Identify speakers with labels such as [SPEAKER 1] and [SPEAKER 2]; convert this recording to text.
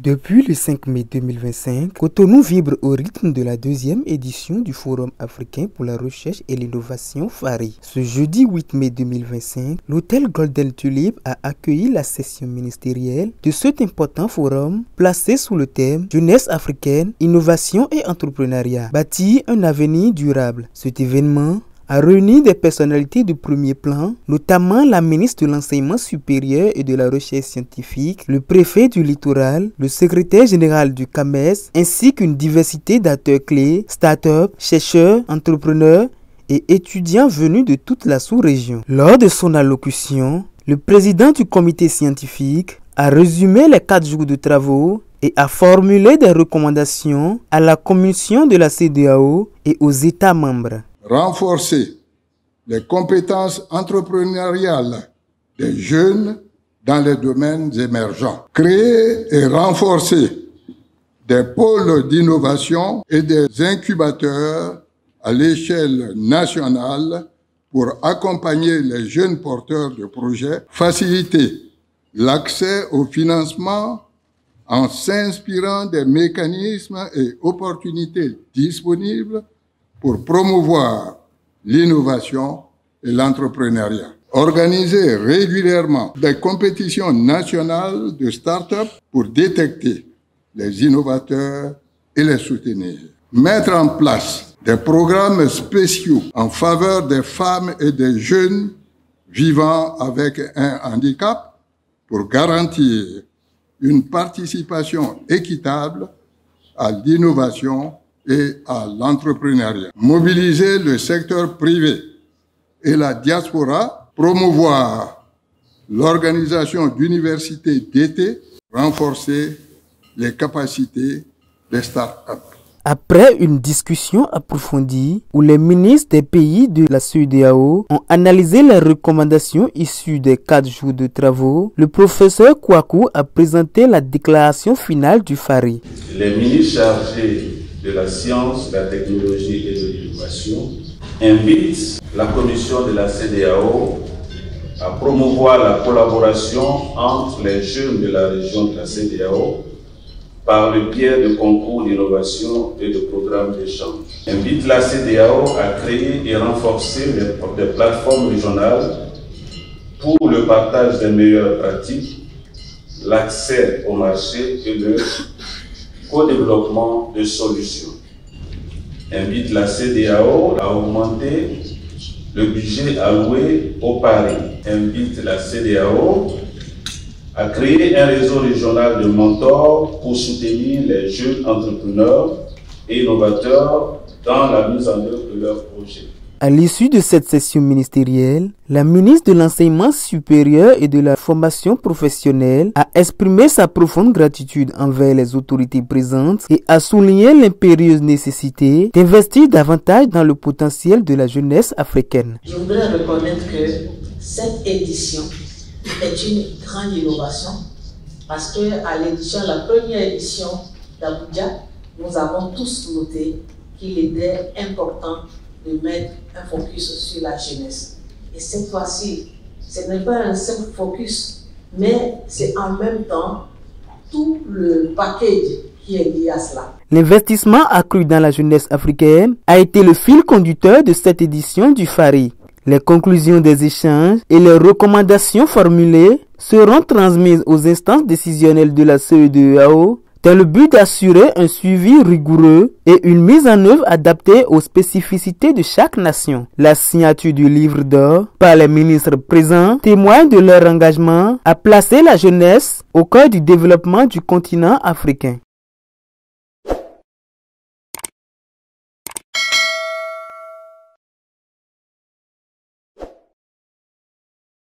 [SPEAKER 1] Depuis le 5 mai 2025, Cotonou vibre au rythme de la deuxième édition du Forum africain pour la recherche et l'innovation FARI. Ce jeudi 8 mai 2025, l'hôtel Golden Tulip a accueilli la session ministérielle de cet important forum placé sous le thème « Jeunesse africaine, innovation et entrepreneuriat, bâtir un avenir durable ». Cet événement a réuni des personnalités de premier plan, notamment la ministre de l'Enseignement supérieur et de la Recherche scientifique, le préfet du littoral, le secrétaire général du CAMES, ainsi qu'une diversité d'acteurs clés, start-up, chercheurs, entrepreneurs et étudiants venus de toute la sous-région. Lors de son allocution, le président du comité scientifique a résumé les 4 jours de travaux et a formulé des recommandations à la commission de la CEDEAO et aux États membres.
[SPEAKER 2] Renforcer les compétences entrepreneuriales des jeunes dans les domaines émergents. Créer et renforcer des pôles d'innovation et des incubateurs à l'échelle nationale pour accompagner les jeunes porteurs de projets. Faciliter l'accès au financement en s'inspirant des mécanismes et opportunités disponibles pour promouvoir l'innovation et l'entrepreneuriat. Organiser régulièrement des compétitions nationales de start-up pour détecter les innovateurs et les soutenir. Mettre en place des programmes spéciaux en faveur des femmes et des jeunes vivant avec un handicap pour garantir une participation équitable à l'innovation et à l'entrepreneuriat. Mobiliser le secteur privé et la diaspora, promouvoir l'organisation d'universités d'été, renforcer les capacités des start-up.
[SPEAKER 1] Après une discussion approfondie où les ministres des pays de la CEDEAO ont analysé les recommandations issues des 4 jours de travaux, le professeur Kouakou a présenté la déclaration finale du FARI.
[SPEAKER 3] Les ministres chargés de la science, de la technologie et de l'innovation invitent la commission de la CEDEAO à promouvoir la collaboration entre les jeunes de la région de la CEDEAO par le biais de concours d'innovation et de programmes d'échange. Invite la CEDEAO à créer et renforcer des plateformes régionales pour le partage des meilleures pratiques, l'accès au marché et le co-développement de solutions. Invite la CEDEAO à augmenter le budget alloué au Paris. Invite la CEDEAO à créer un réseau régional de mentors pour soutenir les jeunes entrepreneurs et innovateurs dans la mise en œuvre de leurs projets.
[SPEAKER 1] À l'issue de cette session ministérielle, la ministre de l'Enseignement supérieur et de la formation professionnelle a exprimé sa profonde gratitude envers les autorités présentes et a souligné l'impérieuse nécessité d'investir davantage dans le potentiel de la jeunesse africaine.
[SPEAKER 4] Je voudrais reconnaître que cette édition est une grande innovation parce que à la première édition d'Abuja, nous avons tous noté qu'il était important de mettre un focus sur la jeunesse. Et cette fois-ci, ce n'est pas un simple focus, mais c'est en même temps tout le package qui est lié à cela.
[SPEAKER 1] L'investissement accru dans la jeunesse africaine a été le fil conducteur de cette édition du FARI. Les conclusions des échanges et les recommandations formulées seront transmises aux instances décisionnelles de la CEDEAO dans le but d'assurer un suivi rigoureux et une mise en œuvre adaptée aux spécificités de chaque nation. La signature du livre d'or par les ministres présents témoigne de leur engagement à placer la jeunesse au cœur du développement du continent africain.